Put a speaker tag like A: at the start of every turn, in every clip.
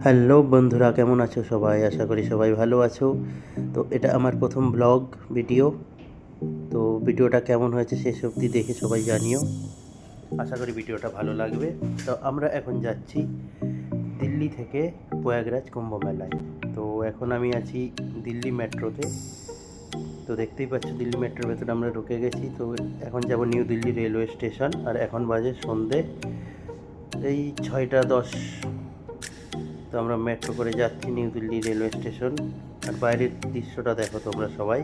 A: Hello বন্ধুরা, কেমন আছো সবাই? আশা করি সবাই ভালো আছো। তো এটা আমার প্রথম ব্লগ ভিডিও। তো ভিডিওটা কেমন হয়েছে শেষ অবধি দেখে সবাই জানিও। আশা করি ভিডিওটা ভালো লাগবে। তো আমরা এখন যাচ্ছি দিল্লি থেকে প্রয়াগরাজ কুম্ভ মেলায়। তো এখন আমি আছি দিল্লি মেট্রোতে। তো দেখতেই পাচ্ছ দিল্লি মেট্রোর ভেতরে আমরা ঢুকে গেছি। তো এখন যাব নিউ দিল্লি রেলওয়ে স্টেশন। আর এখন বাজে সন্ধে এই 6টা 10। তো আমরা মেট্রো করে যাচ্ছি নিউ দিল্লি রেলওয়ে স্টেশন। আর বাইরের দৃশ্যটা দেখো তোমরা সবাই।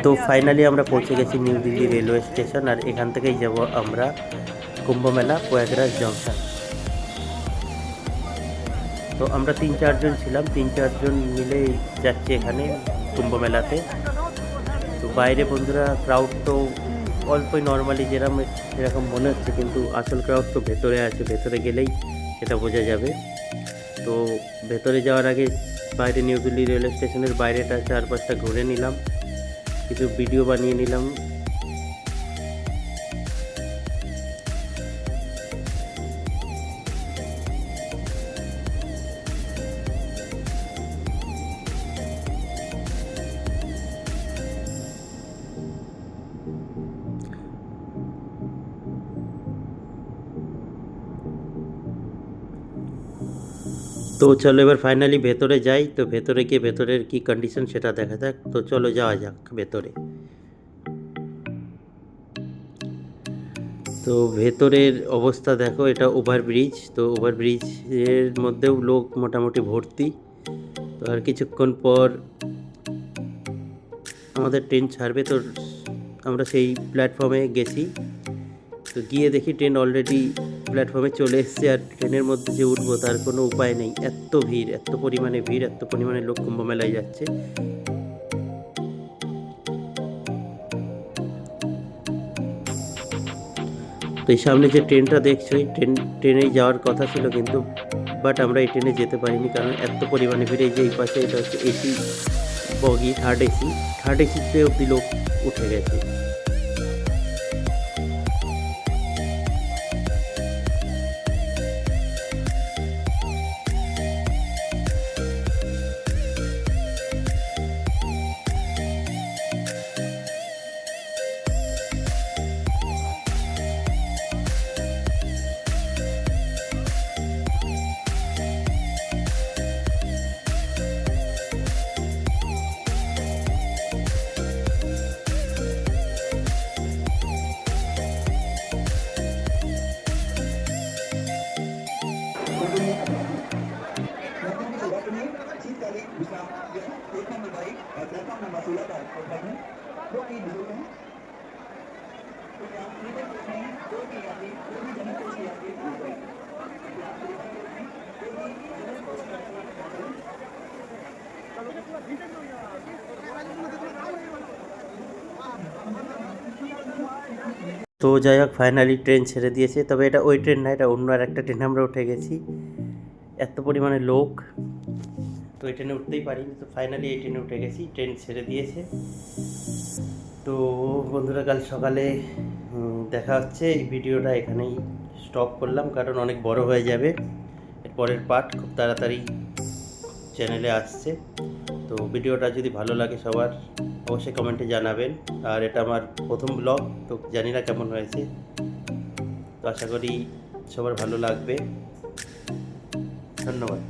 A: তো ফাইনালি আমরা পৌঁছে গেছি নিউ দিল্লি রেলওয়ে স্টেশন। আর এখান থেকেই যাব আমরা কুম্ভ মেলা প্রয়াগরাজ জংশন। তো আমরা 3-4 জন ছিলাম, 3-4 জন মিলে যাচ্ছি এখানে কুম্ভ মেলাতে। তো বাইরে বন্ধুরা ক্রাউড তো অল্পই, নর্মালি যেরকম মনে হচ্ছে, কিন্তু আসল ক্রাউড তো ভেতরে আছে। ভেতরে গেলেই সেটা বোঝা যাবে। তো ভেতরে যাওয়ার আগে বাইরে নিউ দিল্লি রেলওয়ে স্টেশনের বাইরেটা চারপাশটা ঘুরে নিলাম, কিছু ভিডিও বানিয়ে নিলাম। তো চলো এবার ফাইনালি ভেতরে যাই। তো ভেতরে গিয়ে ভেতরের কি কন্ডিশন সেটা দেখা যাক। তো চলো যাওয়া যাক ভেতরে। তো ভেতরের অবস্থা দেখো, এটা ওভারব্রিজ। তো ওভারব্রিজের মধ্যেও লোক মোটামুটি ভর্তি। তো আর কিছুক্ষণ পর আমাদের ট্রেন ছাড়বে। তো আমরা সেই প্ল্যাটফর্মে গেছি। তো গিয়ে দেখি ট্রেন অলরেডি প্ল্যাটফর্মে চলে এসছে। আর ট্রেনের মধ্যে যে উঠবো তার কোনো উপায় নেই, এত ভিড়, এত পরিমাণে ভিড়, এত পরিমাণে লোক কুম্ভ মেলায় যাচ্ছে। তো এই সামনে যে ট্রেনটা দেখছো, এই ট্রেনেই যাওয়ার কথা ছিল, কিন্তু বাট আমরা এই ট্রেনে যেতে পারিনি, কারণ এত পরিমাণে ভিড়। এই যে এই পাশে এটা হচ্ছে এসি বগি, থার্ড এসিতে অব্দি লোক উঠে গেছে। তো যাই হোক, ফাইনালি ট্রেন ছেড়ে দিয়েছে। তবে এটা ওই ট্রেন না, এটা অন্য আর একটা ট্রেনে আমরা উঠে গেছি। এত পরিমাণে লোক, তো এই ট্রেনে উঠতেই পারিনি। তো ফাইনালি এই ট্রেনে উঠে গেছি, ট্রেন ছেড়ে দিয়েছে। তো বন্ধুরা, কাল সকালে দেখা হচ্ছে। এই ভিডিওটা এখানেই স্টপ করলাম, কারণ অনেক বড় হয়ে যাবে। এর পরের পার্ট খুব তাড়াতাড়ি চ্যানেলে আসছে। তো ভিডিওটা যদি ভালো লাগে সবার, অবশ্যই কমেন্টে জানাবেন। আর এটা আমার প্রথম ব্লগ, তো জানি না কেমন হয়েছে। তো আশা করি সবার ভালো লাগবে। ধন্যবাদ।